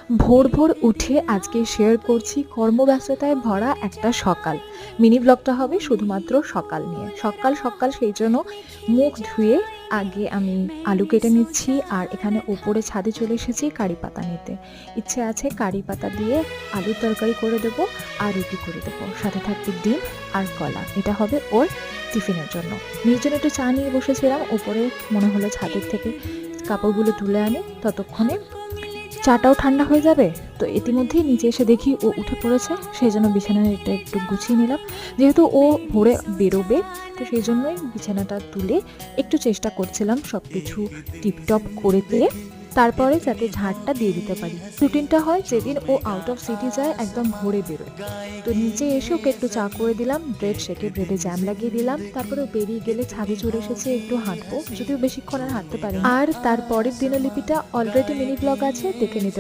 ভোর ভোর উঠে আজকে শেয়ার করছি কর্মব্যস্ততায় ভরা একটা সকাল। মিনি ব্লগটা হবে শুধুমাত্র সকাল নিয়ে। সকাল সকাল সেই জন্য মুখ ধুয়ে আগে আমি আলু কেটে নিচ্ছি, আর এখানে ওপরে ছাদে চলে এসেছি কারি পাতা নিতে। ইচ্ছে আছে কারি পাতা দিয়ে আলুর তরকারি করে দেবো আর রুটি করে দেবো, সাথে থাকবে ডিম আর কলা। এটা হবে ওর টিফিনের জন্য। নিজের জন্য একটু চা নিয়ে বসেছিলাম, ওপরে মনে হলো ছাদের থেকে কাপড়গুলো তুলে আনি, ততক্ষণে চাটাও ঠান্ডা হয়ে যাবে। তো ইতিমধ্যেই নিচে এসে দেখি ও উঠে পড়েছে, সেই জন্য বিছানাটা একটু গুছিয়ে নিলাম। যেহেতু ও ভোরে বেরোবে, তো সেই জন্যই বিছানাটা তুলে একটু চেষ্টা করছিলাম সব কিছু টিপটপ করে দিয়ে তারপরে যাতে ঝাড়টা দিয়ে দিতে পারি। রুটিনটা হয় যেদিন ও আউট অফ সিটি যায় একদম ভোরে বেরোয়। তো নিচে এসে ওকে একটু চা করে দিলাম, ব্রেড শেকে ব্রেডে জ্যাম লাগিয়ে দিলাম। তারপরে ও বেরিয়ে গেলে ছাদে চলে এসেছে একটু হাঁটবো, যদিও বেশিক্ষণ আর হাঁটতে পারি। আর তারপরের দিনলিপিটা অলরেডি মিনি ব্লগ আছে, দেখে নিতে পারি।